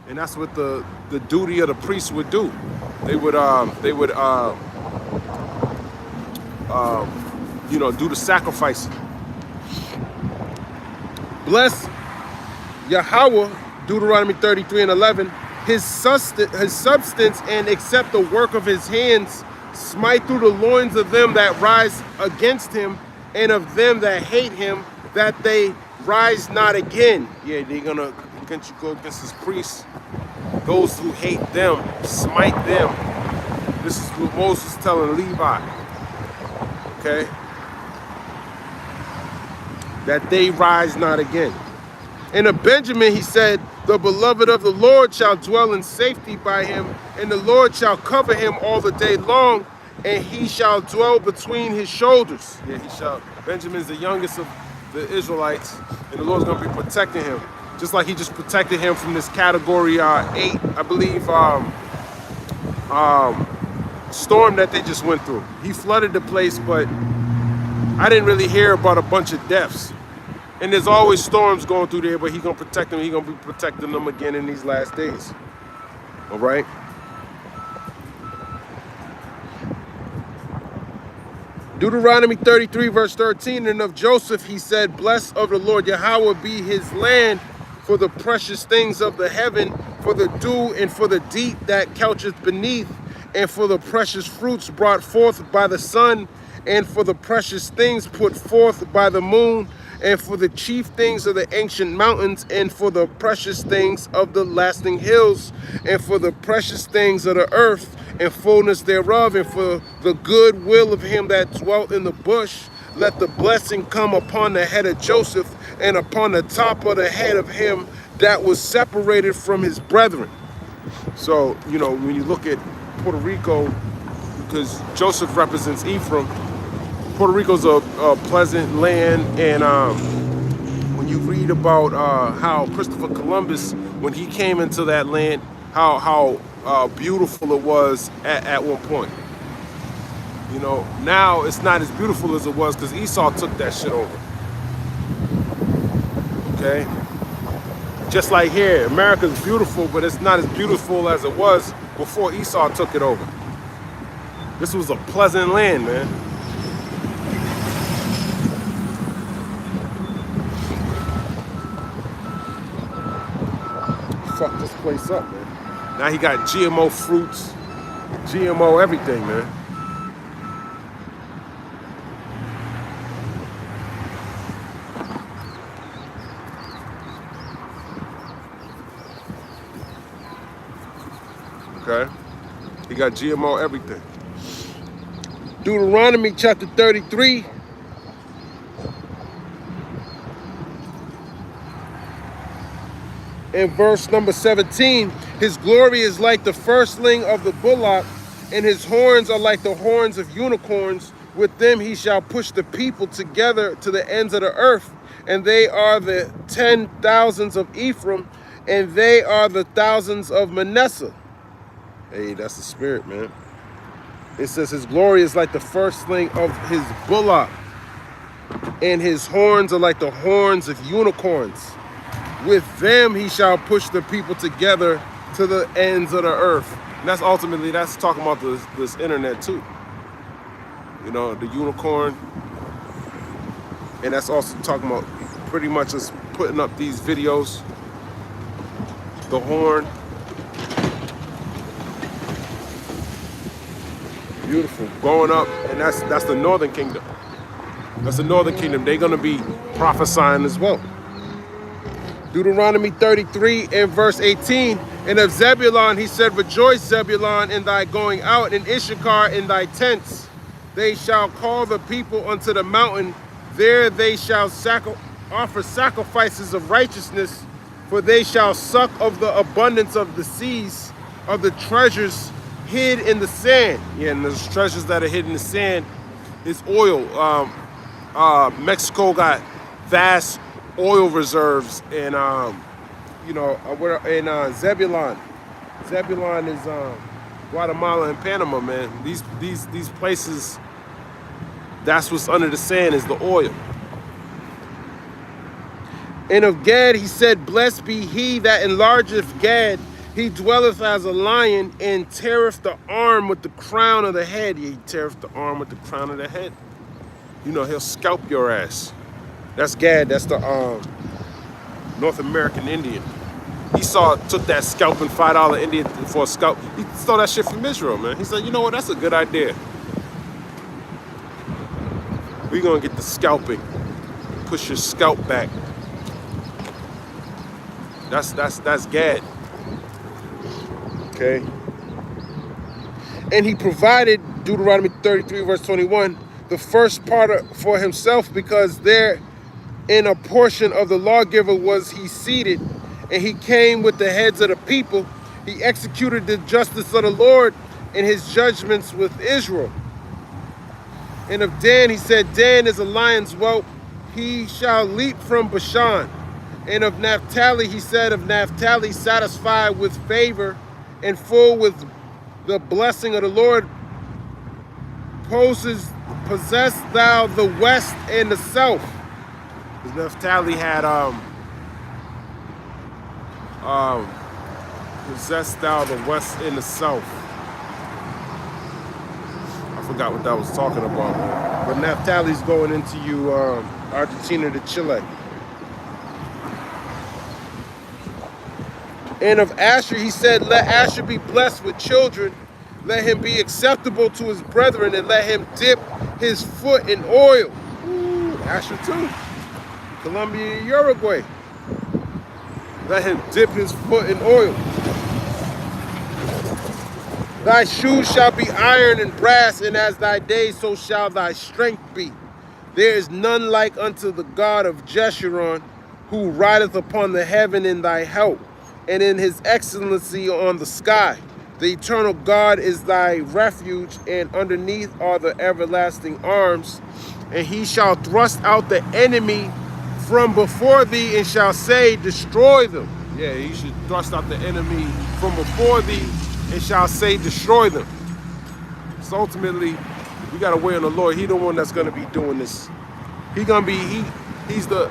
And that's what the duty of the priest would do. They would do the sacrifice. Bless Yahweh, Deuteronomy 33 and 11, his substance, and accept the work of his hands. Smite through the loins of them that rise against him, and of them that hate him, that they rise not again. Yeah, they're gonna go against his priests. Those who hate them, smite them. This is what Moses is telling Levi. Okay? That they rise not again. And of Benjamin he said, the beloved of the Lord shall dwell in safety by him, and the Lord shall cover him all the day long, and he shall dwell between his shoulders. Yeah, he shall. Benjamin's the youngest of the Israelites, and the Lord's going to be protecting him. Just like he just protected him from this category 8, I believe, storm that they just went through. He flooded the place, but I didn't really hear about a bunch of deaths. And there's always storms going through there, but he's going to protect them. He's going to be protecting them again in these last days. All right? Deuteronomy 33, verse 13, and of Joseph he said, blessed of the Lord Yahweh be his land, for the precious things of the heaven, for the dew and for the deep that coucheth beneath, and for the precious fruits brought forth by the sun, and for the precious things put forth by the moon, and for the chief things of the ancient mountains, and for the precious things of the lasting hills, and for the precious things of the earth, and fullness thereof, and for the good will of him that dwelt in the bush. Let the blessing come upon the head of Joseph, and upon the top of the head of him that was separated from his brethren. So, when you look at Puerto Rico, because Joseph represents Ephraim, Puerto Rico's a pleasant land, and when you read about how Christopher Columbus, when he came into that land, how beautiful it was at one point. You know, now it's not as beautiful as it was because Esau took that shit over. Okay? Just like here, America's beautiful, but it's not as beautiful as it was before Esau took it over. This was a pleasant land, man. Fuck this place up, man. Now he got GMO fruits, GMO everything, man. Okay? He got GMO everything. Deuteronomy chapter 33. In verse number 17, his glory is like the firstling of the bullock, and his horns are like the horns of unicorns. With them he shall push the people together to the ends of the earth, and they are the 10,000s of Ephraim, and they are the thousands of Manasseh. Hey, that's the spirit, man. It says his glory is like the firstling of his bullock, and his horns are like the horns of unicorns. With them he shall push the people together to the ends of the earth. And that's ultimately, that's talking about this internet too. You know, the unicorn. And that's also talking about pretty much just putting up these videos. The horn. Beautiful. Going up, and that's the northern kingdom. That's the northern kingdom. They're gonna be prophesying as well. Deuteronomy 33 and verse 18. And of Zebulun he said, rejoice, Zebulun, in thy going out, and Issachar in thy tents. They shall call the people unto the mountain. There they shall offer sacrifices of righteousness, for they shall suck of the abundance of the seas, of the treasures hid in the sand. Yeah, and those treasures that are hid in the sand is oil. Mexico got vast oil reserves, and you know, in Zebulon. Zebulon is Guatemala and Panama, man. These places, that's what's under the sand is the oil. And of Gad he said, blessed be he that enlargeth Gad. He dwelleth as a lion, and teareth the arm with the crown of the head. Yeah, he teareth the arm with the crown of the head. You know, he'll scalp your ass. That's Gad. That's the North American Indian. Esau took that scalping $5 Indian for a scalp. He stole that shit from Israel, man. He said, you know what? That's a good idea. We're gonna get the scalping. Push your scalp back. That's Gad. Okay. And he provided, Deuteronomy 33 verse 21, the first part for himself, because there in a portion of the lawgiver was he seated, and he came with the heads of the people. He executed the justice of the Lord and his judgments with Israel. And of Dan he said, Dan is a lion's whelp, he shall leap from Bashan. And of Naphtali he said, of Naphtali satisfied with favor and full with the blessing of the Lord, possess thou the west and the south. Because Naphtali had possess thou the west and the south. I forgot what that was talking about, man. But Naphtali's going into you Argentina to Chile. And of Asher he said, let Asher be blessed with children, let him be acceptable to his brethren, and let him dip his foot in oil. Ooh, Asher too. Colombia and Uruguay. Let him dip his foot in oil. Thy shoes shall be iron and brass, and as thy days, so shall thy strength be. There is none like unto the God of Jeshurun, who rideth upon the heaven in thy help, and in his excellency on the sky. The eternal God is thy refuge, and underneath are the everlasting arms. And he shall thrust out the enemy from before thee, and shall say, destroy them. Yeah, he should thrust out the enemy from before thee, and shall say, destroy them. So ultimately, we gotta wait on the Lord. He the one that's gonna be doing this. He's the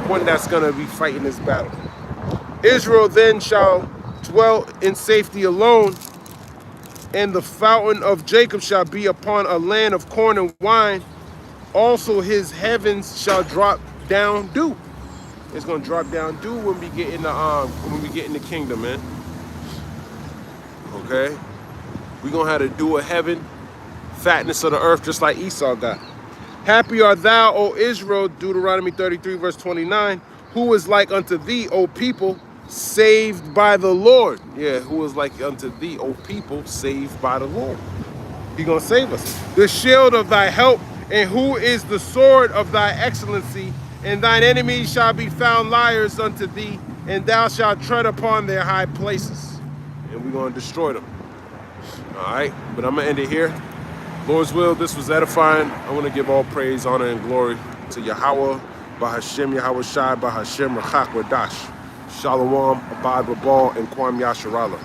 one that's gonna be fighting this battle. Israel then shall dwell in safety alone, and the fountain of Jacob shall be upon a land of corn and wine. Also his heavens shall drop down dew. It's gonna drop down dew when we get in the kingdom, man. Okay? We're gonna have the dew of heaven, fatness of the earth, just like Esau got. Happy art thou, O Israel, Deuteronomy 33, verse 29, who is like unto thee, O people, saved by the Lord. Yeah, who is like unto thee, O people, saved by the Lord. He gonna save us. The shield of thy help, and who is the sword of thy excellency, and thine enemies shall be found liars unto thee, and thou shalt tread upon their high places. And we're gonna destroy them. All right, but I'm gonna end it here. Lord's will, this was edifying. I want to give all praise, honor, and glory to Yahweh, Bahashem, Yahweh Shai, Bahashem, Rachak, Wadash, Shalom, Abad, Rabal, and Kwam Yasharallah.